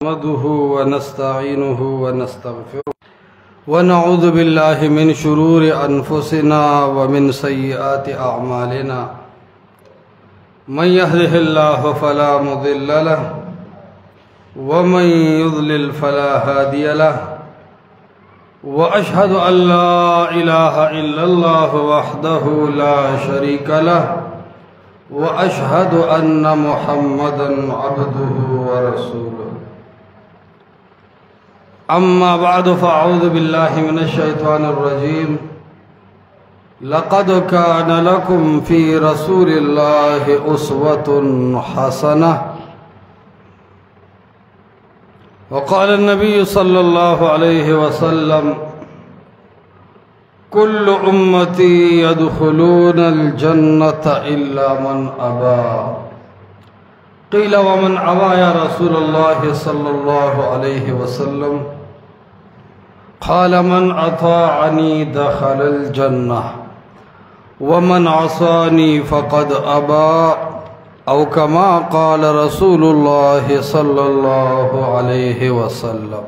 نحمده ونستعينه ونستغفره ونعوذ بالله من شرور أنفسنا ومن سيئات أعمالنا من يهده الله فلا مضل له ومن يضلل فلا هادي له وأشهد أن لا إله إلا الله وحده لا شريك له وأشهد أن محمدا عبده ورسوله أما بعد فأعوذ بالله من الشيطان الرجيم لقد كان لكم في رسول الله أسوة حسنة وقال النبي صلى الله عليه وسلم كل أمتي يدخلون الجنة إلا من أبى قيل ومن أبى يا رسول الله صلى الله عليه وسلم قال من أطاعني دخل الجنة ومن عصاني فقد أبى أو كما قال رسول الله صلى الله عليه وسلم.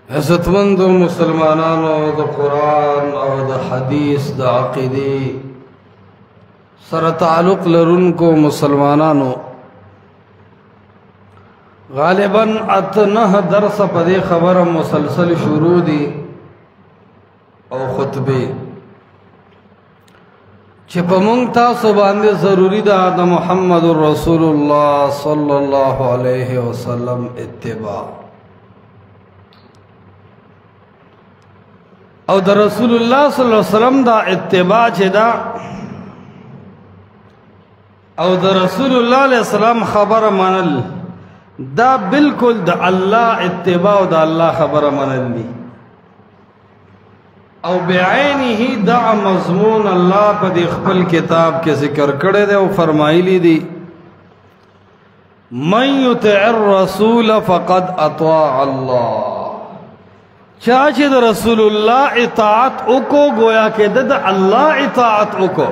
عزتمند مسلمانانو دا قرآن او دا حدیث دا عقیدی سر تعلق لرونکو مسلمانانو غالباً اتنہ درس پدے خبر مسلسل شروع دی او خطبے چھپا منگتا سباندے ضروری دا محمد رسول اللہ صلی اللہ علیہ وسلم اتباع او دا رسول اللہ صلی اللہ علیہ وسلم دا اتباع چھے دا او دا رسول اللہ علیہ السلام خبر منل دا بالکل دا اللہ اتباع دا اللہ خبر منل دی او بعینی ہی دا مضمون اللہ پا دی خپل کتاب کے ذکر کردے دے او فرمائی لی دی من یطع الرسول فقد اطاع اللہ چاچے دا رسول اللہ اطاعت اکو گویا کہ دا اللہ اطاعت اکو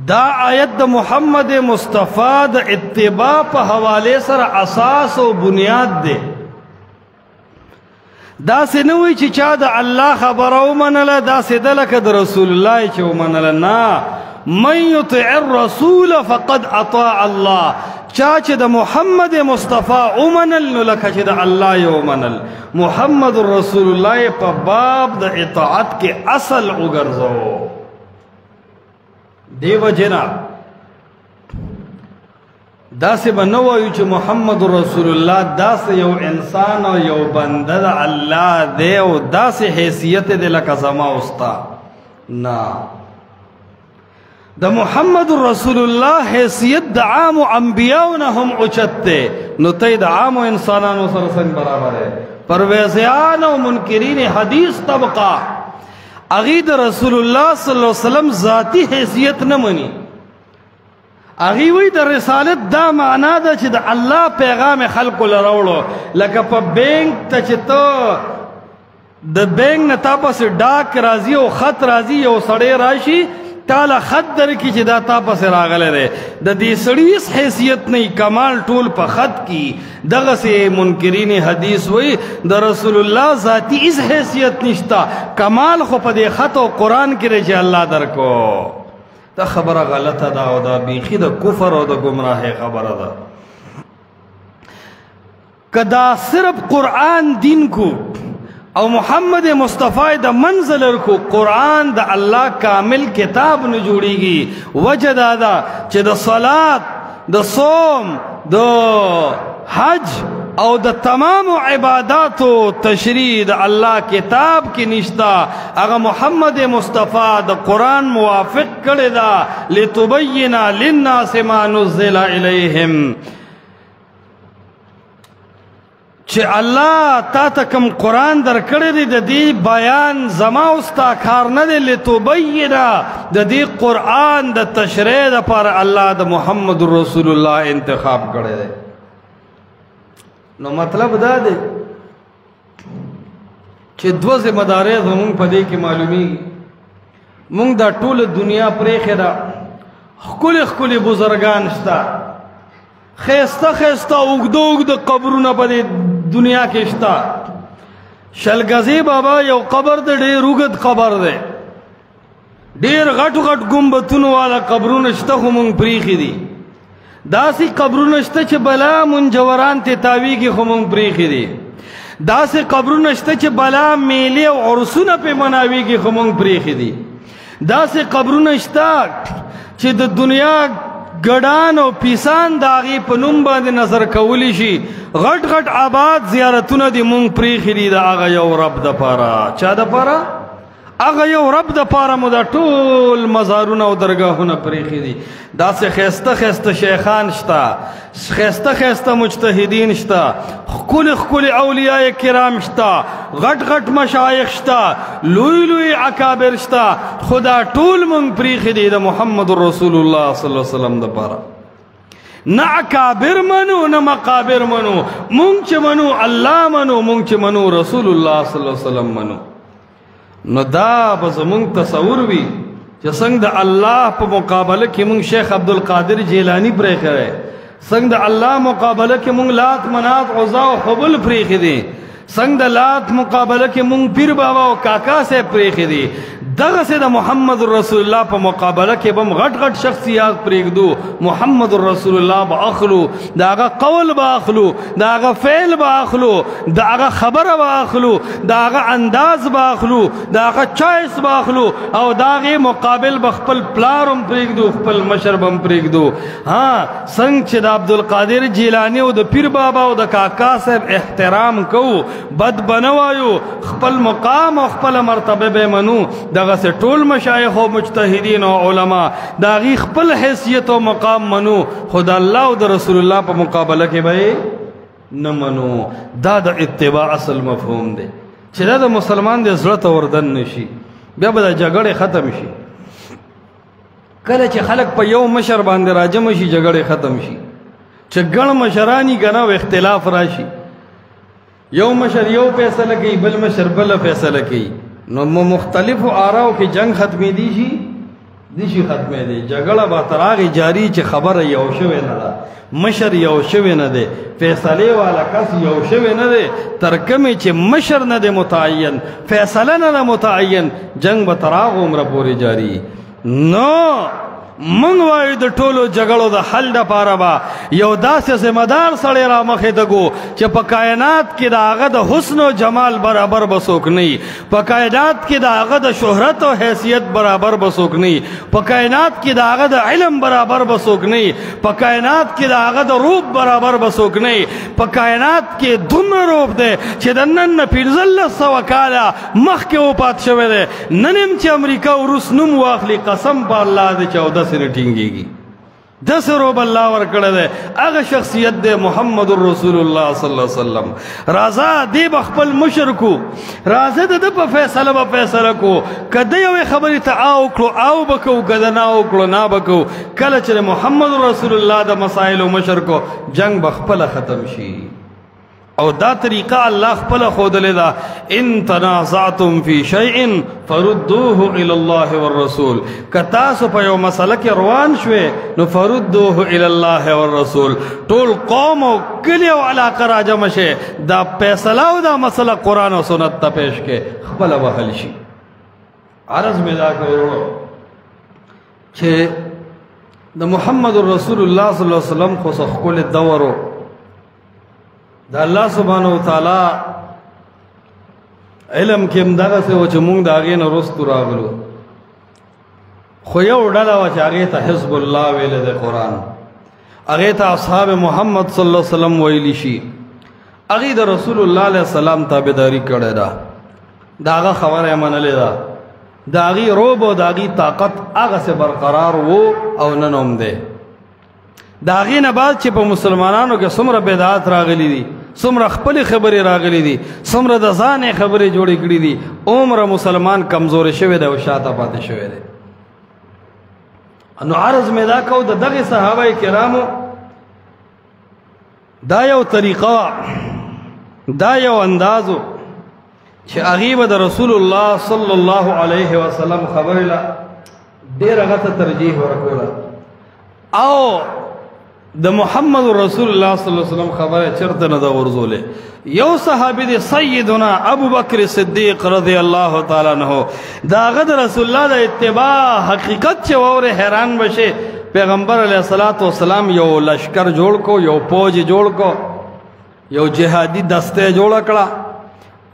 دا آیت دا محمد مصطفیٰ دا اتباع پا حوالے سر اساس و بنیاد دے دا سے نوی چی چا دا اللہ خبرو منلا دا سے دلک دا رسول اللہ چو منلا نا من یطع الرسول فقد اطاع اللہ چاچ دا محمد مصطفیٰ امنل نو لکھا چی دا اللہ یو منل محمد رسول اللہ پا باب دا اطاعت کے اصل اگرزو دیو جنا دا سے بنوائیو چی محمد رسول اللہ دا سے یو انسان و یو بندہ دا اللہ دے و دا سے حیثیت دے لکا زما استا نا دا محمد رسول اللہ حیثیت دا عام و انبیاؤنا ہم اچھتے نو تی دا عام و انسانانو سرسنگ برابر ہے پرویزیان و منکرین حدیث طبقہ اغید رسول اللہ صلی اللہ علیہ وسلم ذاتی حیثیت نمانی اغیوی دا رسالت دا معنی دا چی دا اللہ پیغام خلق لروڑو لکا پا بینک تا چی تو دا بینک نتا پس ڈاک رازی و خط رازی و سڑے راشی تالا خط در کی چی دا تا پس راغلے رے دا دی سڑیس حیثیت نہیں کمال ٹول پا خط کی دغه سے منکرین حدیث وی دا رسول اللہ ذاتی اس حیثیت نشتا کمال خو پا دے خط و قرآن کی رجی اللہ در کو دا خبر غلط دا او دا بیخی دا کفر او دا گمراہ خبر دا کدا صرف قرآن دین کو او محمد مصطفیٰ دا منزل رکو قرآن دا اللہ کامل کتاب نجوڑی گی وجہ دا چہ دا صلاة دا صوم دا حج او دا تمام عبادات و تشریح دا اللہ کتاب کی نشتا اگا محمد مصطفیٰ دا قرآن موافق کرے دا لتبینا للناس ما نزل الیہم چھے اللہ تا تکم قرآن در کردی دی دا دی بیان زما استا کارنا دی لتبینا دا دی قرآن دا تشریح دا پر اللہ دا محمد رسول اللہ انتخاب کردی نو مطلب دا دے چھے دو ذمہ دارے زمون پدے کی معلومی مونگ دا طول دنیا پریخی دا خکل خکل بزرگان شتا خیسته خیسته اوږده اوږده قبرونه په دې دنیا کې شته. شلګزی بابا یو قبر دی، ډېر اوږد قبر دی، ډېر غټ غټ ګمبتونو والا قبرونه شته، خو مونږ پرېښي دي. داسې قبرونه شته چې بلا منجوران ترې تاویږي، خو مونږ پرېښي دي. داسې قبرونه شته چې بلا میلې او عرسونه پرې مناویږي، خو مونږ پرېښي دي. داسې قبرونه شته چې د دنیا ګډان او پیسان د هغې په نوم باندې نظر کولی شي. غټ غټ آباد زیارتونه دي مونږ پرېښي دي د هغه یو رب دپاره. چا دپاره؟ هغه یو رب دپاره مو دا ټول مزارونه او درګاهونه پرېښي دي. داسې ښایسته ښایسته شیخان شته، ښایسته ښایسته مجتهدین شته، ښکلي ښکلي اولیاء کرام شته، غټ غټ مشایخ شته، لوی لوی اکابر شته، خو دا ټول مونږ پرېښي دي د محمد رسول الله صلی الله علیه وسلم دپاره. نه اکابر منو نه مقابر منو، مونږ چې منو الله منو، مونږ چې منو رسول الله صلی الله علیه وسلم منو. نو دا به زمونږ تصور وي چې څنګه د الله په مقابله کې مونږ شیخ عبدالقادر جیلانی پرېښی دی، څنګه د الله مقابله کې مونږ لات منات عزا او حبل پرېښي دي، څنګه د لات مقابله کې مونږ پیر بابا او کاکا صاحب پرېښي دي، دغسې د محمد رسول الله په مقابله کې به هم غټ غټ شخصیات پرېږدو. محمد رسول الله به اخلو، د هغه قول به اخلو، د هغه فعل به اخلو، د هغه خبره به اخلو، د هغه انداز به اخلو، د هغه چایس به اخلو، او د هغې مقابل به خپل پلار هم پرېږدو، خپل مشر به هم پرېږدو. ها څنګه چې د عبدالقادر جیلانی او د پیر بابا او د کاکا صاحب احترام کوو، بد به نه وایو، خپل مقام او خپله مرتبه به منو. دغسې ټول مشایخ او مجتهدین او علما د هغې خپل حیثیت او مقام منو، خو د الله او د رسول الله په مقابله کې به یې نه منو. دا د اتباع اصل مفهوم دی چې دا د مسلمان د زړه ته وردن نه شي، بیا به د جګړې ختم شي. کله چې خلک په یو مشر باندې راجمع شي جګړې ختم شي، چې ګڼ مشرانی که نه اختلاف راشي، یو مشر یو فیصله کوي، بل مشر بله فیصله کوي، نو مختلفو آراو کې جنگ ختمې دی شي ختمې دی. جګړه به تر هغې جاري چې خبره یو شوې نه ده، مشر یو شوې نه دی، فیصلې والا کس یو شوې نه دی، تر کومې چې مشر نه دی متعین، فیصله نه ده متعین، جنگ به تر هغه عمره پورې جاري. نو مونږ وایو د ټولو جګړو د حل دپاره به یو داسې ذمهدار سړی را مخې ته ګو چې په کائنات کې د هغه د حسن و جمال برابر به څوک نه وي، په کائنات کې د هغه د شهرت او حیثیت برابر به څوک نه وي، په کائنات کې د هغه د علم برابر به څوک نه وي، په کائنات کې د هغه د روپ برابر به څوک نه وي. په کائنات کې دومره روپ دی چې د نن نه 1500 کاله مخکې وفات شوی دی، نن هم چې امریکا او روس نوم واخلي قسم په الله دی چې اودس نه ټینګېږي. داسې روب الله ورکړی دی، هغه شخصیت دی محمد رسول الله صلی الله علیه وسلم. راځه دی به خپل مشر کو، راځه د ده په فیصله به فیصله کو، که د یوې خبرې ته او کړو او به کوو، که د نه او کړو نه به کوو. کله چې محمد رسول الله د مسایلو مشر کو، جنگ به خپله ختم شي. او دا طریقه الله خپله ښودلې ده، ان تنازعتم فی شیء فردوه الی الله والرسول. که تاسو په یو مسله کې روان شوې نو فردوه الی الله والرسول، ټول قوم او کلي او علاقه راجمع شي، دا فیصله او دا مسله قرآن او سنت ته پیش کې خپله به حل شي. عرض مې دا کړو چې د محمد رسول الله صلی الله علیه وسلم خو څه ښکلی دور و، د الله سبحانه وتعالی علم کې هم دغسې و چې مونږ د هغې نه وروستو راغلو، خو یو ډله وه چې هغې ته حزب الله ویلی دی قرآن، هغې ته اصحاب محمد صلی الله علیه وسلم ویلی شي، هغې د رسول الله علیه السلام تابعداري کړې ده، د هغه خبره یې منلې ده، د هغې روب او د هغې طاقت هغسې برقرار و او نن هم دی. د هغې نه بعد چې په مسلمانانو کې څومره بدعات راغلي دي، څومره خپلې خبرې راغلي دي، څومره د ځانې خبرې جوړې کړي دي، عمره مسلمان کمزورې شوی دی او شاته پاتې شوی دی. نو عرض مې دا کو د دغې صحابه کرامو دا یو طریقه، دا یو اندازو چې هغې به د رسول الله صلی الله علیه وسلم خبرې له ډېره غټه ترجیح ورکوله، او د محمد رسول الله صلی الله علیه وسلم خبره چرته نه دا ورزولې. یو صحابي دی سیدنا ابو بکر صدیق رضی الله تعالی عنہ، دا غد رسول الله د اتباع حقیقت چې وره حیران بشه. پیغمبر علیہ الصلوۃ والسلام یو لشکر جوړ کو، یو فوج جوړ کو، یو جهادي دسته جوړ کړه،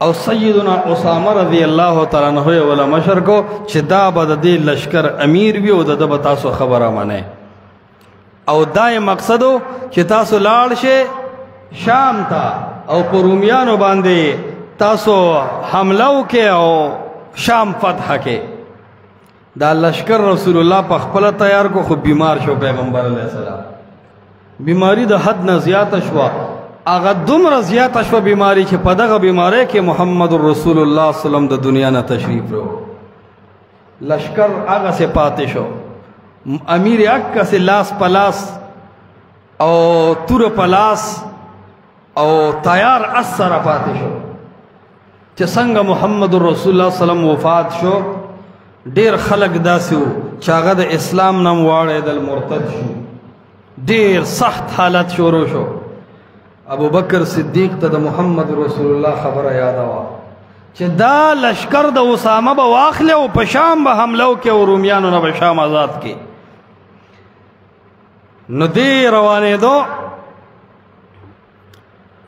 او سیدنا اسامه رضی الله تعالی عنہ ولا مشر کو چې دا به د دې لشکر امیر وي او د به تاسو خبره مانه، او دای مقصدو چې تاسو لاړ شئ شام ته او پر رومیانو باندې تاسو حمله وکړئ او شام فتح کړئ. دا لشکر رسول الله په خپل تیار کو، خو بیمار شو پیغمبر علیه السلام. بیماری د حد نه زیاته شوه، هغه دومره زیاته شوه بیماری چې په دغه بیماری کې محمد رسول الله صلی الله علیه وسلم د دنیا نه تشریف وړو. لشکر هغه سے پاتې شو، امیر اکا سے لاس پلاس او تور پلاس او تیار اثر پاتې شو چې څنګه محمد رسول الله صلی الله علیه وسلم وفات شو. ډیر خلق داسې وو چې هغه د اسلام نام واړېدل، مرتد شو، ډیر سخت حالت شروع شو. ابو بکر صدیق ته د محمد رسول الله خبره یاد وا چې دا لشکر د اسامه به واخلې او په شام به حمله وکړي او رومیانو نه به شام آزاد کړي. نو دی روانې دو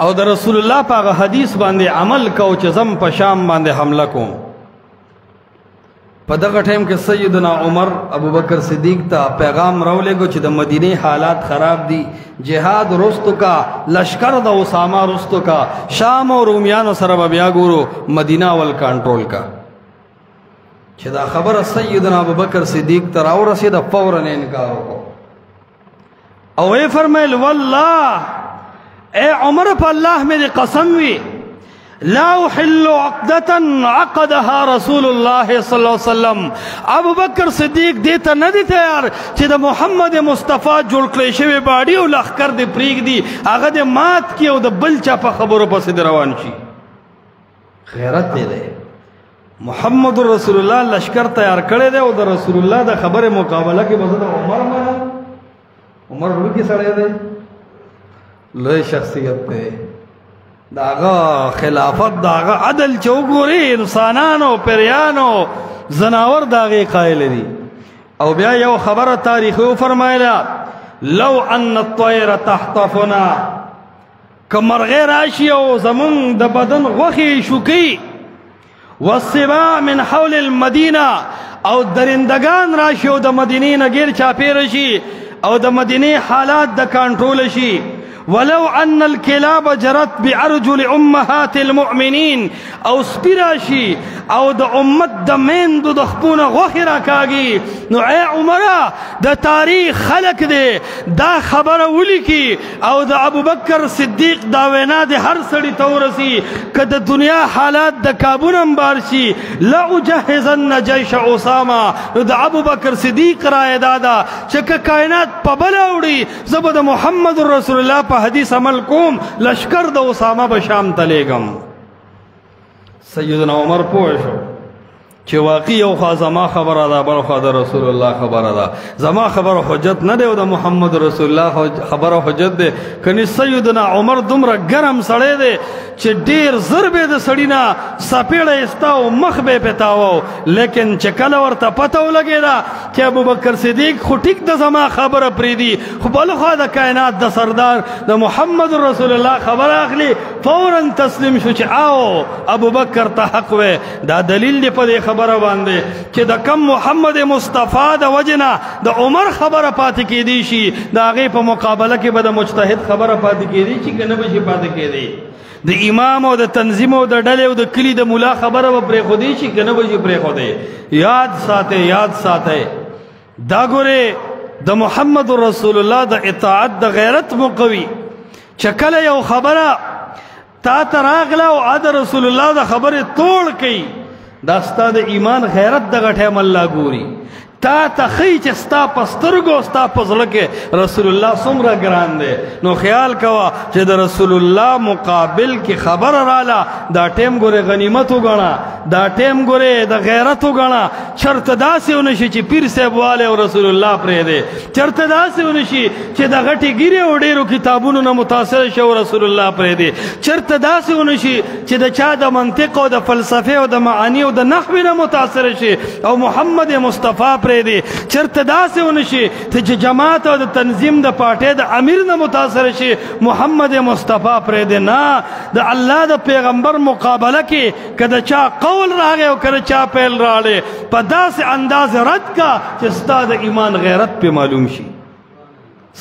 او د رسول الله په هغه حدیث باندې عمل کو چې زم په شام باندې حمله کوم. په دغه ټیم کې سیدنا عمر ابو بکر صدیق ته پیغام راولېږو چې د مدینه حالات خراب دي، جهاد رستو کا، لشکر د اسامه رستو کا، شام او رومیانو سره به بیا ګورو، مدینه ول کنټرول کا. چې دا خبره سیدنا ابو بکر صدیق ته راورسېده، فوراً انکار وکړو او ای فرمایل والله اے عمر په الله مې قسم وي لا احل عقدة عقدها رسول الله صلی الله علیه وسلم. ابو بکر صدیق دې ته نه دی تیار چې د محمد مصطفی جوړ کړی شوی باډي او لښکر دې پرېږدي، هغه دې مات کړي او د بل چا په خبرو پسې دې روان شي. غیرت دې دی. محمد رسول الله لشکر تیار کړی دی او د رسول الله د خبرې مقابله کې به زه د عمر منم. عمر لوی سړی دی، لوی شخصیت دی، داغه خلافت داغه عدل چې وګوري انسانانو پریانو زناور داغه قائل دي. او بیا یو خبره تاریخي فرمایله لو ان الطير تحتفنا، کمرغه راشي او زمون د بدن غوخي شوکي، والسباع من حول المدینه، او درندگان راشي او د مدینې نه غیر چاپیر شي او د مدینه حالات د کنټرول شي. ولو ان الكلاب جرت بعرجل امهات المؤمنين، او سپیراشي او د امت د میندو د خپونه غوښې راکاږي. نو ای عمره د تاریخ خلق دی دا خبره ولیکي او د ابوبکر صدیق دا وینا د هر سړي ته ورسي که د دنیا حالات د کابون انبار شي لا اجهزن جیش اسامه. نو د ابوبکر صدیق رایه دا ده چې که کائنات په بله وړي زه به د محمد رسول الله په حدیث عمل کوم، لشکر د اسامه به شام ته لیږم. سیدنا عمر پوه شو چې واقعي یو خوا زما خبره ده، بل خوا د رسول الله خبره ده. زما خبره حجت نه دی او د محمد رسول الله خبره حجت دی. کني سیدنا عمر دومره ګرم سړی دی چې ډیر زر به د سړی نه سپېړه ایستا او مخ به پتاوه، لیکن چې کله ورته پته ولګېده چې ابوبکر صدیق خو ټیک د زما خبره پرېږدي، خو بل خوا د کائنات د سردار د محمد رسول الله خبره اخلي، فورا تسلیم شو چې آو ابوبکر ته حق وی. دا دلیل دی په دې خبره باندې چې د کم محمد مصطفی د وجنه د عمر خبره پاتې کېدی شي، د هغې په مقابله کې به د مجتهد خبره پاتې کېدی شي که نه به شي پاتې کېدی. د امام او د تنظیم او د ډلې او د کلي د مولا خبره به پرېښودی شي که نه به شي پرېښودی. یاد ساتئ، یاد ساتئ. دا ګورې د محمد رسول الله د اطاعت د غیرت مقوي چې کله یو خبره تا ته راغله او د رسول الله د خبرې توړ کوي، دا ستا د ایمان غیرت دغه ټایم الله ګوري. تا تخی چې ستا په سترګو ستا په زړه کې رسول الله څومره ګران دی. نو خیال کوه چې د رسول الله مقابل کې خبر راله، دا ټیم ګورې غنیمت وګڼه، دا ټیم ګورې د غیرت وګڼه. چرته داسې ونه شي چې پیر صاحب والی او رسول الله پرېږدي، چرته داسې ونه شي چې د غټې ګیرې او ډېرو کتابونو نه متاثر شي او رسول الله پرېږدي، چرته داسې ونه شي چې د چا د منطق او د فلسفې او د معانی او د نحوې نه متاثر شي او محمد مصطفی پرېږدي، چرته داسې ونه شي چې جماعت او د تنظیم د پارټۍ د امیر نه متاثر شي محمد مصطفی پرېږدي. نه، د الله د پیغمبر مقابله کې که د چا قول راغی او که د چا پیل راغلی، په داسې انداز رد کا چې ستا د ایمان غیرت پې معلوم شي،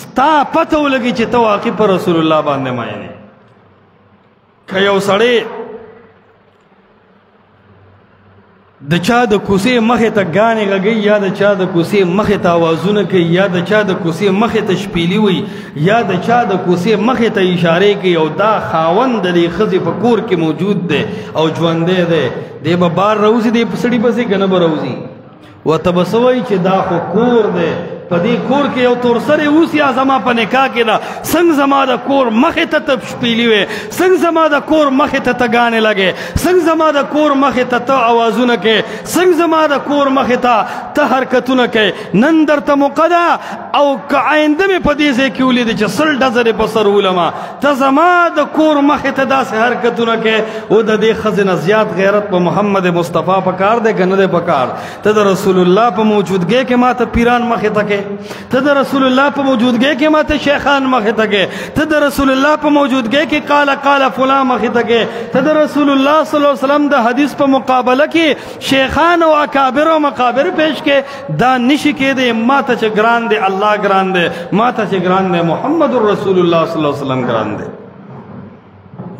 ستا پته ولګي چې ته واقعي په رسول الله باندې ماین یې. که یو سړی د چا د کوڅې مخې ته ګانې غږوي، یا د چا د کوڅې مخې ته اوازونه کوي، یا د چا د کوڅې مخې ته شپیلي وي، یا د چا د کوڅې مخې ته اشارې کوي، او دا خاوند د دې ښځې په کور کې موجود دی او ژوندی دی، دی به بار راوځي دی په سړي پسې که نه به راوځي؟ ورته به څه وایي چې دا خو کور دی، په دې کور کې یو تورسرې اوسي، یا زما په نکاح کې ده، څنګه زما د کور مخې ته ته شپیلي وې، څنګه زما د کور مخې ته ته ګانې لګې، څنګه زما د کور مخې ته ته اوازونه کوې، څنګه زما د کور مخې ته ته حرکتونه کوې. نن درته موقع ده، او که آینده مې په دې ځای کې ولیدې چې 100 ډزرې په سر ولمه، ته زما د کور مخې ته داسې حرکتونه کوې، او د دې ښځې نه زیات غیرت په محمد مصطفی په کار دی که نه دی په کار؟ ته د رسول الله په موجودګۍ کې ما ته پیران مخې ته کې، ته د رسول الله په موجودګۍ کې ما ته شیخان مخې ته کې، ته د رسول الله په موجودګۍ کې قال فلان مخې ته کې، ته د رسول الله صلی الله علیه وسلم د حدیث په مقابله کې شیخان او اکابر او مقابر پیش کې. دا نشي کېدی. ما ته چې ګران دی الله ګران دی، ما ته چې ګران دی محمد رسول الله صلی الله علیه وسلم ګران دی.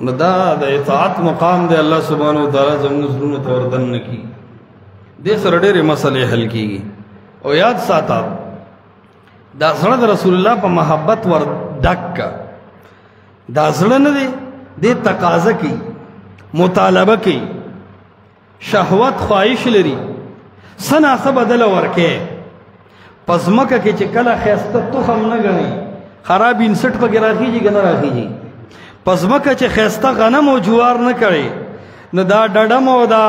نو دا د اطاعت مقام دی. الله سبحانه وتعالی زموږ زړونو ته وردن نه کړي. دې سره ډېرې مسلې حل کېږي. او یاد ساته دا زړه د رسول الله په محبت ور ډک کا. دا زړه نه دی، دې تقاضا کوي، مطالبه کوي، شهوت خواهش لري، څه ناڅه بدله ورکې. په ځمکه کې چې کله ښایسته تخم نه ګڼي، خراب انسټ پکې راخیږي که نه راخیږي؟ په ځمکه چې ښایسته غنم او جوار نه کړي، نو دا ډډم او دا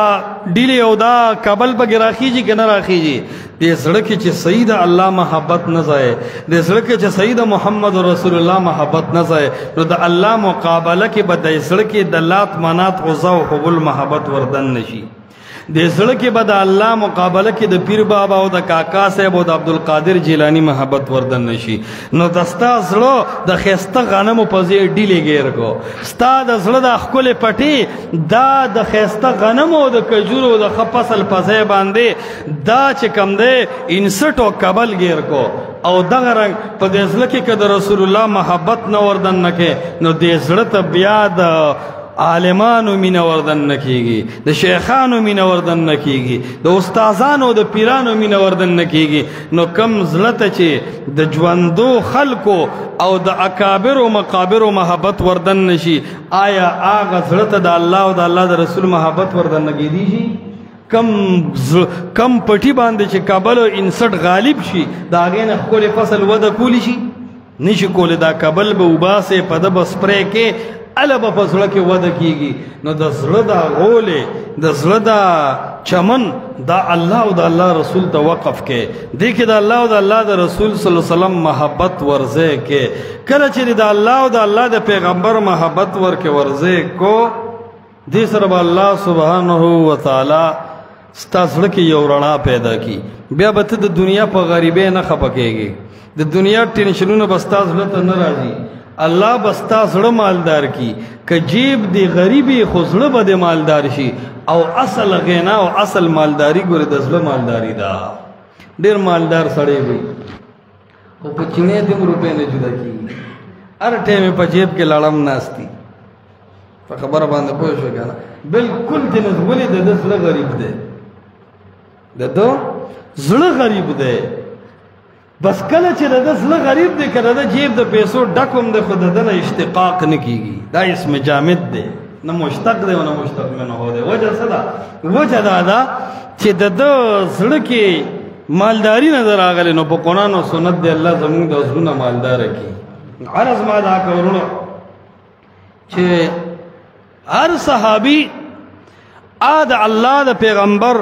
ډیلې او دا کابل پکې راخیږي که نه راخیږي؟ دې زړه کې چې صحیح د الله محبت نه ځای، دې زړه کې چې صحیح د محمد رسول الله محبت نه ځای، نو د الله مقابله کې به د زړه کې د لات منات عزا او حبل محبت وردن نشي. دې زړه کې به د الله مقابله کې د پیر بابا او د کاکا صاحب او د عبدالقادر جیلانی محبت وردن نشي. نو د ستا زړه د ښایسته غنمو په ځای ډیلې ګیر کو، ستا د زړه د ښکلې پټې دا د ښایسته غنمو او د کجورو د ښه فصل په ځای باندې دا چې کم دی انسټ او کبل ګیر کو. او دغه رنګ په دې زړه کې که د رسول الله محبت نه وردن نه کې، نو دې زړه ته بیا د عالمانو مینه وردن نه کېږي، د شیخانو مینه وردن نه کېږي، د استادانو د پیرانو مینه وردن نه کېږي. نو کم زړه ته چې د ژوندو خلکو او د اکابرو مقابرو محبت وردن نشي، آیا هغه زړه ته د الله او د الله د رسول محبت وردن نه کېدی شي؟ کم پټي باندې چې کابل او انسټ غالب شي، د هغې نه ښکلې فصل وده کولی شي؟ نشي کولی. دا کابل به وباسې، په ده به سپری کې، اله به په زړه کې وده کېږي. نو د زړه دا غولې، د زړه دا چمن، دا الله او د الله رسول ته وقف کې. دې کې د الله او د الله د رسول صلی الله علیه وسلم محبت ورځې کې. کله چې د الله او د الله د پیغمبر محبت ورکې ورځې کو، دې سره به الله سبحانه وتعالی ستا زړه کې یو رڼا پیدا کی. بیا به ته د دنیا په غریبۍ نه خفه کېږي، د دنیا ټینشنونه به ستا زړه ته نه راځي. الله بستا زړه مالدار کی. که جیب دی غریبی خو زړه به د مالدار شي. او اصل غنا او اصل مالداری ګوره د زړه مالداری ده. ډېر مالدار سړی وي خو په چینې د روپۍ نه جدا کېږي، هر ټایم په جیب کې لړم ناستی. په خبره باندې پوه شو که نه؟ بلکل دې نه ولې د ده زړه غریب دی، د ده زړه غریب دی. بس کله چې د ده زړه غریب دی، که د ده جیب د پیسو ډک هم دی، خو د ده نه اشتقاق نه کېږي. دا اسم جامد دی، نه مشتق دی او نه مشتق منه دی. وجه څه ده؟ وجه دا ده چې د ده زړه کې مالداری نظر آغلی نو پا قرآن و سنت دے اللہ زمون دا زلون مالدار کی عرض ما دا کورونو چھے ہر صحابی آد اللہ دا پیغمبر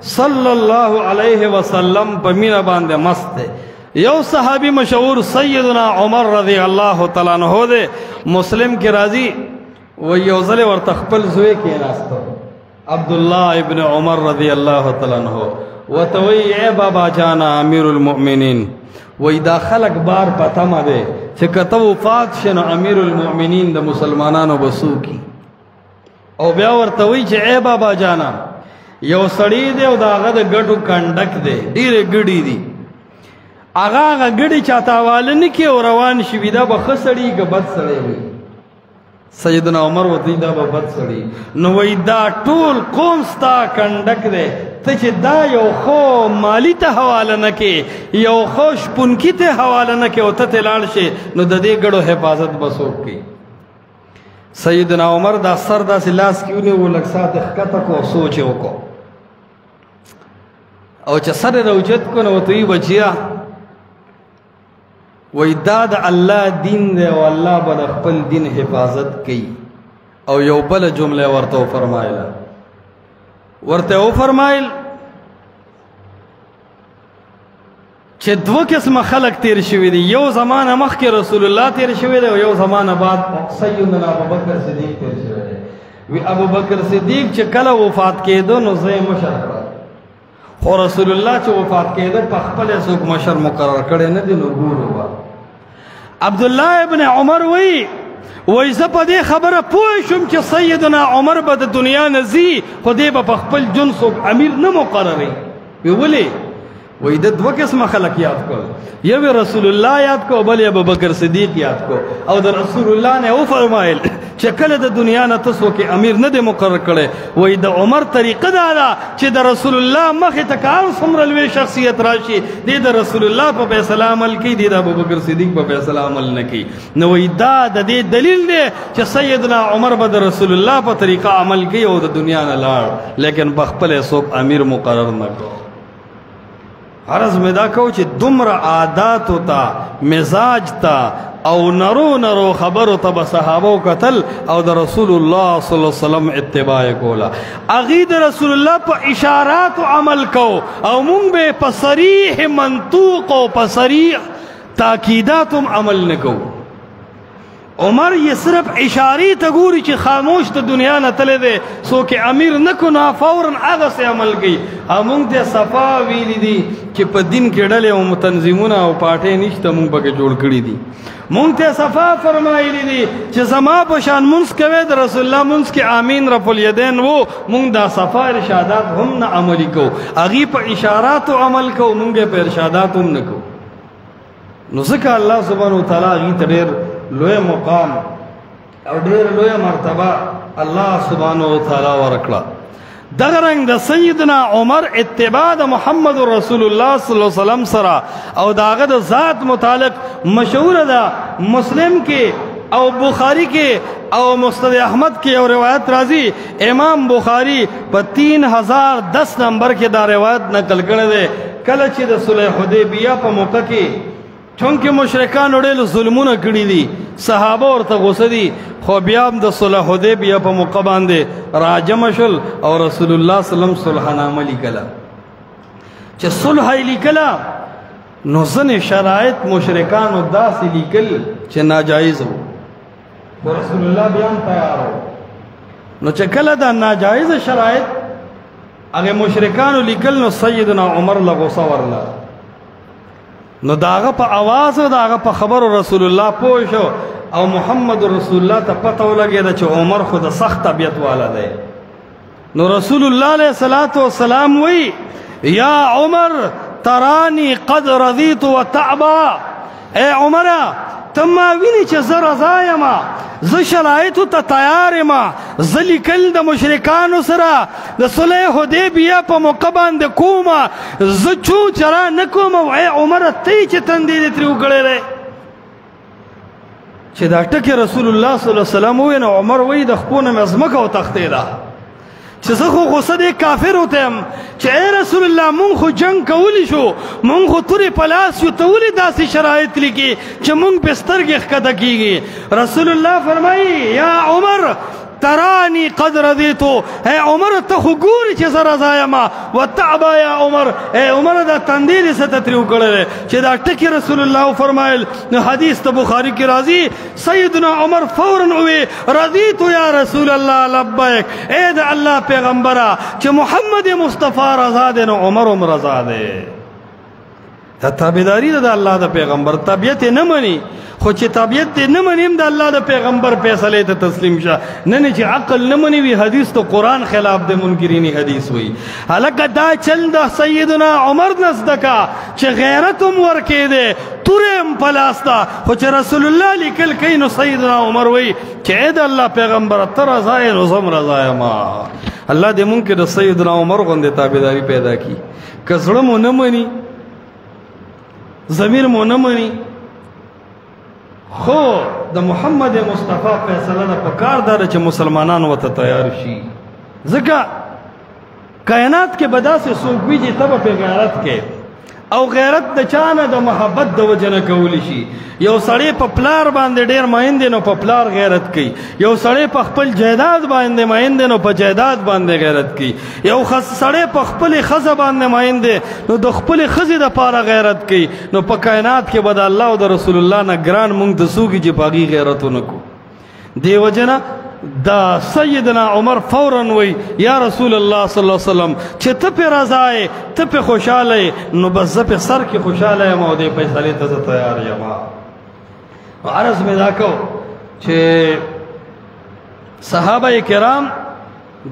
صلی اللہ علیہ وسلم پا مینا باندے مست ہے یو صحابی مشہور سیدنا عمر رضی اللہ تعالیٰ عنہ دے مسلم کی راضی وہ یوزل ور تخپل زوے کی ناستو عبداللہ ابن عمر رضی اللہ تعالیٰ عنہ وتوی اے بابا جانا امیر المؤمنین وی دا خلق بار پتما دے چکتا وفات شنو امیر المؤمنین دا مسلمانانو بسو کی او بیا ورتوی چه اے بابا جانا یو سڑی دے او دا آغا دا گڑو کنڈک دے دیر گڑی دی آغا گڑی چاہتا والنکی او روان شوی دا بخ سڑی که بد سڑی ہوئی سیدنا عمر وطی دا بد سڑی نوی دا طول قوم ستا کنڈک دے تچ دا یو خو مالی تا حوالہ نکے یو خو شپنکی تا حوالہ نکے او تا لانشے نو دا دے گڑو حفاظت بسوک کی سیدنا عمر دا سر دا سلاس کیونے وہ لکسات اخکتا کو سوچے کو او چا سر روجت کو نو توی بچیا وی دا دا اللہ دین دے و اللہ با دا خپل دین حفاظت کی او یو بل جملے ورطو فرمائلہ ورطو فرمائل چھ دو قسم خلق تیر شوی دی یو زمان مخ کے رسول اللہ تیر شوی دی و یو زمان بعد سیدنا ابو بکر صدیق تیر شوی دی وی ابو بکر صدیق چھ کل وفات کے دو نزے مشرق خو رسول اللہ چھ وفات کے دو پخپل سوک مشر مقرر کڑے ندی نگور ہوا عبداللہ ابن عمر وی زپا دے خبر پوشم چھ سیدنا عمر با دنیا نزی خودے با پخپل جن سوک امیر نمقرری وی ولی وی دو قسم خلق یاد کو یہ بھی رسول اللہ یاد کو بلی ابو بکر صدیق یاد کو او در رسول اللہ نے او فرمائل چکل دا دنیا نا تسو کے امیر ندے مقرر کرے وی دا عمر طریقہ دادا چی دا رسول اللہ مخی تکان سمرلوی شخصیت راشی دی دا رسول اللہ پا فیصلہ عمل کی دی دا ابو بکر صدیق پا فیصلہ عمل نکی نو وی دا دے دلیل دے چی سیدنا عمر با دا رسول اللہ پا طریقہ عمل کی او دا دنیا نا لار لیکن بخپل سوک امیر مقرر نکو عرض میں دا کہو چی دمر عاداتو تا مزاج تا او نرو خبرو تا بصحابو قتل او دا رسول اللہ صلی اللہ علیہ وسلم اتباع کولا اغید رسول اللہ پا اشارات عمل کو او منگ بے پا صریح منطوق و پا صریح تاکیداتم عمل نکو عمر یہ صرف اشاری تگوری چی خاموش تا دنیا نہ تلے دے سو کہ امیر نکو نا فوراً آغا سے عمل گئی امونگ تے صفا ویلی دی کہ پا دن کے ڈلے و متنظمونا و پاٹے نشتا مونگ پا کے جوڑ کری دی مونگ تے صفا فرمائیلی دی چی زما پشان منس کوید رسول اللہ منس کے آمین رفع الیدین وہ مونگ دا صفا ارشادات ہم نا عملی کو اگی پا اشارات و عمل کو مونگے پا ارشادات ہم نکو نسکا اللہ سبحانہ وتعالی اگی تریر لوے مقام اور دیر لوے مرتبہ اللہ سبحانہ وتعالی ورکڑا دغرنگ دا سیدنا عمر اتباع دا محمد رسول اللہ صلی اللہ علیہ وسلم سرا او داغد ذات متعلق مشہور دا مسلم کے او بخاری کے او مستد احمد کے او روایت رازی امام بخاری پا 3010 نمبر کے دا روایت نقل کردے کلچی دا صلح حدیبیہ پا موقع کی چونکہ مشرکان اڑیل ظلمون کڑی دی صحابہ اور تغصہ دی خوبیاب دا صلح حدیبیہ پا موقع باندے راجم شل اور رسول اللہ صلی اللہ علیہ وسلم صلح نامہ لکلا چھ صلح لکلا نوزن شرائط مشرکان و دا سی لکل چھ ناجائز ہو وہ رسول اللہ بیان تیار ہو نو چھ کلا دا ناجائز شرائط اگر مشرکان و لکل نو سیدنا عمر لغصہ ورلا نو داغا پا آواز و داغا پا خبر رسول اللہ پوشو او محمد رسول اللہ تا پتو لگے دا چو عمر خود سخت طبیعت والا دے نو رسول اللہ علیہ السلام وی یا عمر ترانی قد رضیت و تعبا اے عمرہ تما وینی چه زر رضای ما ز شرائطو تا تیار ما زلی کل دا مشرکانو سرا دا صلح حدیبیہ پا مقبان دا کوما ز چو چرا نکوما اے عمر تی چه تندی دی تریو گڑے رہے چه دا ٹک رسول اللہ صلی اللہ علیہ وسلم وی نا عمر وی دا خپون میں ازمکا و تختی دا چې زه خو غصه دې کافر وته یم چې ای رسول الله مونږ خو جنگ کولی شو مونږ خو تورې په لاس یو ته ولې داسې شرایط لیکي چې مونږ پې سترګې ښکته کېږي رسول الله فرمایي یا عمر ترانی قد رضیتو اے عمر ته خو ګوري چې زه رضا یم وتعبا یا عمر اے عمر دا تندې دې څه ته ترې وکړلی چې دا ټکي رسول الله وفرمایل نو حدیث ته بخاري کې راځي سیدنا عمر فوراً ووی رضیتو یا رسول الله لبیک اے د الله پیغمبره چې محمد مصطفی رضا دی نو عمر هم رضا دی دا تابعداري ده د الله د پیغمبر طبیعت یې نه مني خو چې طبیعت دې نه مني هم د الله د پیغمبر فیصلې ته تسلیم شه نه چې عقل نه مني وي حدیث تو قرآن خلاف د منکرینی حدیث وي هلکه دا چل د سیدنا عمر نه زده کا چې غیرت هم ورکې دی توره هم په لاس ده خو چې رسول الله لیکل کوي نو سیدنا عمر وایي چې ای د الله پیغمبره ته رضا یې نو زه هم رضا یم الله دې مونږ کې د سیدنا عمر غوندې تابعداري پیدا کړي که زړه مو نه مني ضمیر مو نه مني خو د محمد مصطفی فیصله ده پکار ده چې مسلمانان ورته تیار شي ځکه کائنات کې به داسې څوک وي چې ته به پې غیرت کې او غیرت د چا نه د محبت د وجه نه کولی شي یو سړی په پلار باندې ډېر مین دی نو په پلار غیرت کوي یو سړی په خپل جایداد باندې مین دی نو په جایداد باندې غیرت کوي یو سړی په خپلې ښځه باندې مین دی نو د خپلې ښځې دپاره غیرت کوي نو په کائنات کې به د الله او د رسول الله نه ګران مونږ ته څوک چې په هغې غیرت ونه کړو دې وجه نه دا سیدنا عمر فوراً وی یا رسول الله صلی الله علیه وسلم چې ته پې رضا یې ته پې خوشحاله یې نو بس زه پې سر کې خوشحاله یم او دې فیصلې ته زه تیار یم عرض مې دا کو چې صحابه کرام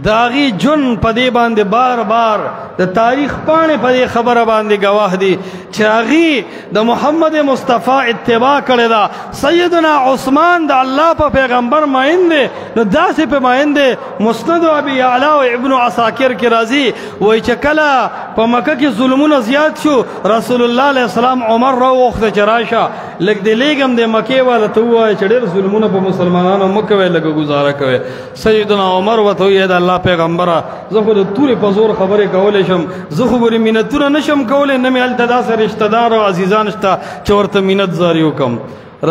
د هغې جون په دې باندې بار بار د تاریخ پاڼې په دې خبره باندې ګواه دي چې هغې د محمد مصطفی اتباع کړې ده سیدنا عثمان د الله په پیغمبر ماین دی نو داسې په ماین دی مسند ابي اعلی او ابن عساکر کې راځي وایي چې کله په مکه کې ظلمونه زیات شو رسول الله علیه السلام عمر راوغوښته چې راشه لږ دې لېږم د مکې والا ته ووایه چې ډېر ظلمونه په مسلمانانو مه کوئ لږه ګزاره کوئ سیدنا عمر ورته وایي د الله پیغمبره زه خو د تورې په زور خبرې کولی شم زه خو ګورې مینتونه نه شم کولی نه مې هلته داسې رشته دار او عزیزان شته چې ورته مینت زاري وکړم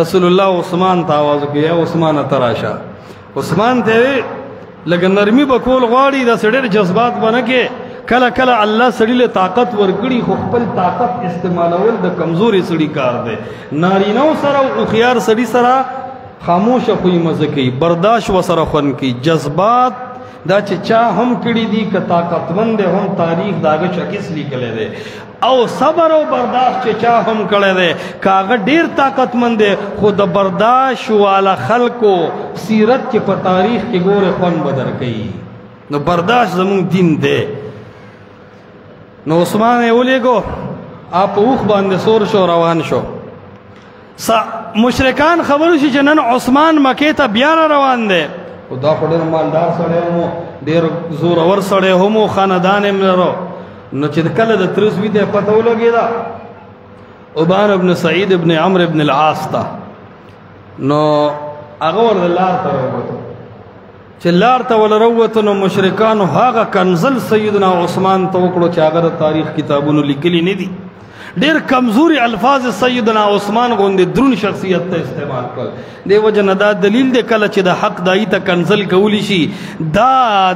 رسول الله عثمان ته آواز وکړي یا عثمانه ته راشه عثمان ته یې لږه نرمي به کول غواړي داسې ډېر جذبات به نه کې کله کله الله سړي له طاقت ورکړي خو خپل طاقت استعمالول د کمزوري سړي کار دی نارینهو سره او هوښیار سړي سره خاموشه خو یې مزه کوي برداشت ورسره خوند کوي جذبات دا چې چا هم کړي دي که طاقتمند دی هم تاریخ د هغه شکیس لیکلی دی او صبر او برداشت چې چا هم کړی دی که هغه ډېر طاقتمند دی خو د برداشت والا خلکو سیرت چې په تاریخ کې ګورې خوند به درکوي نو برداشت زمونږ دین دی نو عثمان یې ولیږو په اوښ باندې سور شو روان شو مشرکان خبرو شي چې نن عثمان مکې ته بیا را روان دی او دا خو ډېر مالدار سړی هم ډېر زورور سړی هم و خاندان یې لرو نو چې کله د تره زوی ته پته ولګېده عبان ابن سعید ابن عمرو ابن العاص ته نو هغه ورته لار ته راووتو چې لار ته ول راووتو نو مشرکانو هغه کنزل سیدنا عثمان ته وکړو چې هغه د تاریخ کتابونو لیکلي نه دي ډېر کمزوري الفاظ سیدنا عثمان غوندې دروند شخصیت ته استعمال کړل دې وجه نه دا دلیل دی کله چې د حق دایي ته کنزل کولی شي دا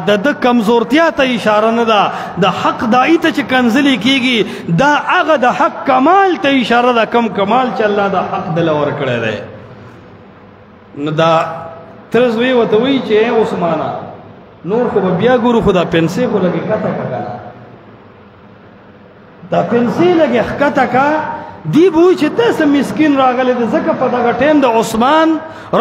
د کمزورتیا ته اشاره نه ده د حق دایي ته چې کنزلې کېږي دا هغه د حق کمال ته اشاره ده کم کمال چې الله د حق دله ورکړی دی نو دا تره زوی ورته وایي چې ای عثمانه نور خو به بیا ګورو خو دا پنسې خو لږې کته که که نه دا پنسې لږې ښکته کا دی به وایي چې داسې مسکین راغلی دی ځکه په دغه ټیم د عثمان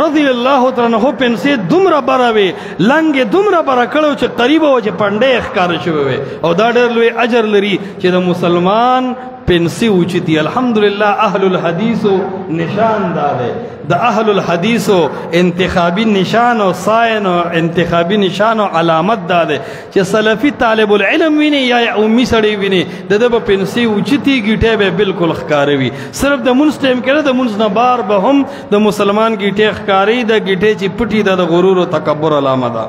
رضی الله تعالی عنه پنسې دومره بره وې لنګ یې دومره بره کړی و چې قریبه وه چې پنډۍ یې ښکاره شوې وې او دا ډېر لوی اجر لري چې د مسلمان پنسې اوچتي الحمدلله اهل الحدیثو نشان دا دی د اهل الحدیثو انتخابي نشان او ساین او انتخابي نشان او علامت دا دی چې سلفي طالب العلم ویني یا امي سړی ویني د ده به پنسې اوچتي ګیټۍ به بالکل ښکاره وي صرف د مونځ ټایم کې نه د مونځ نه بار به هم د مسلمان ګیټۍ ښکاري د ګیټۍ چې پټي ده د غرور او تکبر علامه ده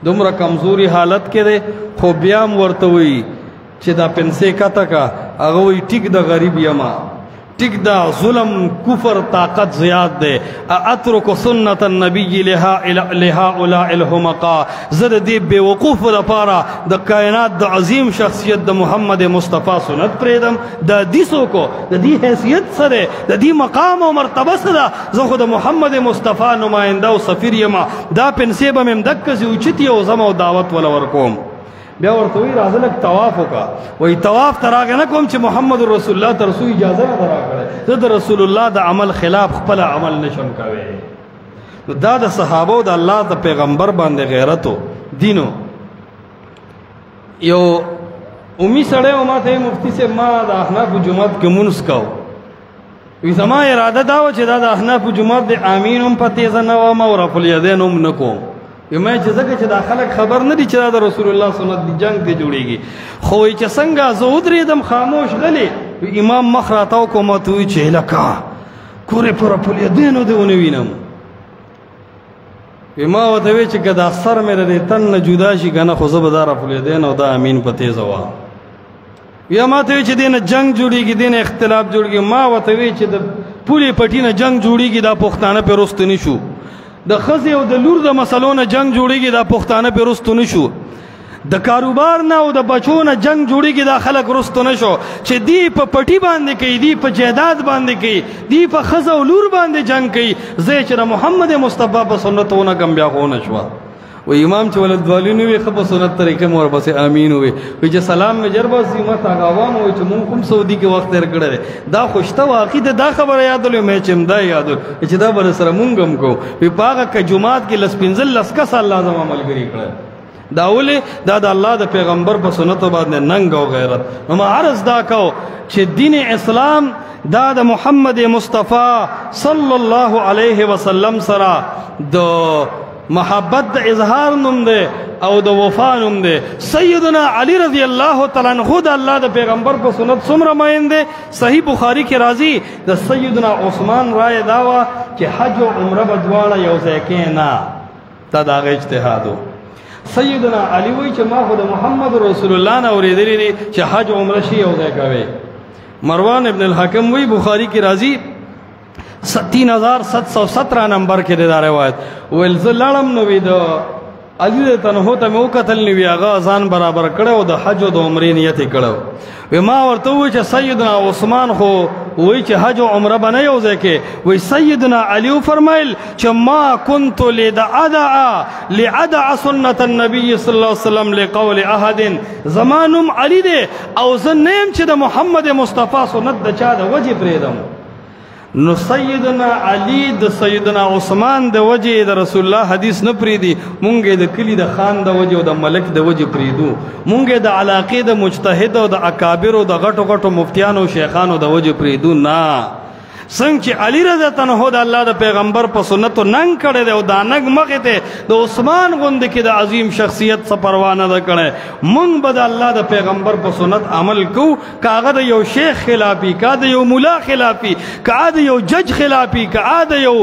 دومره کمزوري حالت کې دی خو بیا هم ورته وایي چې دا پنسې کته کا هغه وایي ټیک د غریب یما ټیک دا ظلم کفر طاقت زیاد دی اترک سنت النبی لهؤلاء الحمقاء زه د دې بیوقوفو دپاره د کائنات د عظیم شخصیت د محمد مصطفی سنت پرېږدم د حدیثو کو د دې حیثیت څه دی د دې مقام او مرتبه څه ده زه خو د محمد مصطفی نماینده او سفیر یمه دا پنسې به مې همدقسې اوچتې او ځم او دعوت وله ورکوم بیا ورته وایي راځه لږ طواف وکړه وایي طواف ته راغی نه کوم چې محمد رسول الله ته رسول اجازه نه ده راکړی زه د رسول الله د عمل خلاف خپله عمل نشم کوی نو دا د صحابو د الله د پیغمبر باندې غیرتو دینو یو امي سړی و ما ته مفتی صاحب ما د احنافو جومات کې مونځ کو وی زما اراده دا وه چې دا د احنافو جومات د امین هم په تیزه نه وم او رفع الیدین هم نه کوم ما چې ځکه چې دا خلک خبر نه دي چې دا د رسول الله سنت دی جنگ ته جوړیږي خو وایي چې څنګه زه ودرېدم خاموش غلی امام مخ راتاو کو ما ته وایي چې هلکه کورې په رفع الیدینو دې ونه وینم ما ورته وایي چې که دا سر مې د دې تن نه جدا شي که نه خو زه به دا رفع الیدین او دا امین په تیزه وم یا ما ته وایي چې دې نه جنگ جوړیږي دې نه اختلاف جوړیږي ما ورته وایي چې د پولې پټي نه جنگ جوړیږي دا پښتانه پې رستو نه شو د ښځې او د لور د مسلو نه جنگ جوړیږي دا پښتانه پې رستو نه شو د کاروبار نه او د بچو نه جنگ جوړیږي دا خلک رستو نه شو چې دی په پټي باندې کوي دی په جیداد باندې کوي دی په ښځه او لور باندې جنگ کوي زه چې د محمد مصطفی په سنت ونه کم بیا خو نه شوه و امام چې ولد والی نه وي ښه په سنت طریقې مې ورپسې امین ووي وایي چې سلام مې ژر باسي ما ته هغه عوام وایي چې مونږ کوم سعودي کې وخت تېر کړی دی دا خو شته واقعي ده دا خبره یادولې مې چې همدا یادول چې دا به سره مونږ هم کوو وایي په هغه که جومات کې لس پنځه لس کسه الله زما ملګري کړی دا ولې دا د الله د پیغمبر په سنتو باندې ننګ او غیرت نو ما عرض دا کو چې دین اسلام دا د محمد مصطفی صلی الله علیه وسلم سره د محبت د اظهار نوم دی او د وفا نوم دی سیدنا علی رضی الله تعالی عنہ د الله د پیغمبر په سنت څومره مین دی صحیح بخاری کې راځي د سیدنا عثمان رائے دا وه چې حج او عمره به دواړه یو ځای کې نه دا د هغه اجتهاد سیدنا علی وایي چې ما خو د محمد رسول الله نه اورېدلی دي چې حج عمره شي یو ځای کوي مروان ابن الحکم وایي بخاری کې راځي 3717 نمبر کې دا روایت ویل زه لاړم نو وی د علی رضی الله ته مې وکتل نو وی هغه ځان برابر کړی د حج او د عمرې نیت یې کړی وی ما ورته ووایي چې سیدنا عثمان خو وایي چې حج او عمره به نه یو ځای کې وی سیدنا علی وفرمیل چې ما كنت لأدع سنة النبي صلی الله علیه وسلم لقول احد زمانم علی دی او زه نه یم چې د محمد مصطفی سنت د چا د وجې پرېږدم نو سیدنا علی د سیدنا عثمان د وجه د رسول الله حدیث نه پریدي مونږ د کلی د خان د وجه او د ملک د وجه پریدو مونږ د علاقې د مجتهد او د اکابر او د غټو غټو مفتیانو او شیخانو د وجه پریدو نه څنګه چې علی رضی الله عنه د الله د پیغمبر په سنتو ننګ کړی دی او دا ننګ مخې ته د عثمان غوندې کې د عظیم شخصیت څه پروا نه ده کړی مونږ به د الله د پیغمبر په سنت عمل کوو که هغه د یو شیخ خلافي که د یو ملا خلافي که د یو جج خلافي که د یو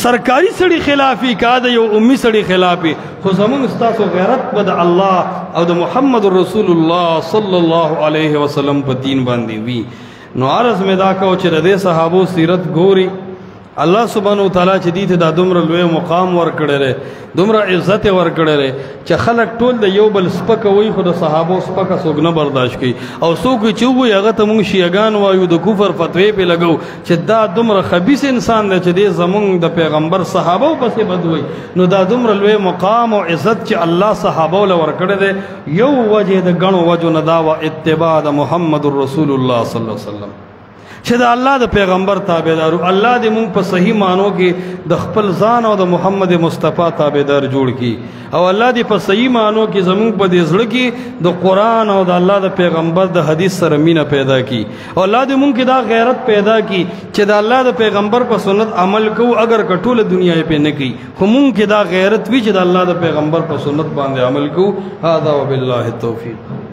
سرکاری سړي خلافي که د یو امي سړي خلافي خو زمونږ ستاسو غیرت به د الله او د محمد رسول الله صلی الله علیه وسلم په دین باندې وي نو عرض میں دا کہو چې د دې صحابو سیرت ګوري الله سبحانه وتعالی چې دې ته دا دومره لوی مقام ورکړی دی دومره عزت ورکړی دی چې خلک ټول د یو بل سپکه وایي خو د صحابو سپکه څوک نه برداشت کوي او څوک چې ووایي هغه ته موږ شیعګان وایو د کفر فتوی پې لګو چې دا دومره خبیث انسان دی چې دې زمونږ د پیغمبر صحابو پسې بد وایي نو دا دومره لوی مقام او عزت چې الله صحابو له ورکړی دی یو وجه د ګڼو وجو نه دا وه اتباع د محمد رسول الله صلی الله علیه وسلم چې د الله د پیغمبر تابعدارو الله دې مونږ په صحیح معنو کې د خپل ځان او د محمد مصطفی تابعدار جوړ کړي او الله دې په صحیح معنو کې زمونږ په دې زړه کې د قرآن او د الله د پیغمبر د حدیث سره مینه پیدا کړي او الله دې مونږ کې دا غیرت پیدا کړي چې د الله د پیغمبر په سنت عمل کوو اگر که ټوله دنیا یې پې نه کوي خو مونږ کې دا غیرت وي چې د الله د پیغمبر په سنت باندې عمل کوو هذا وبالله التوفیق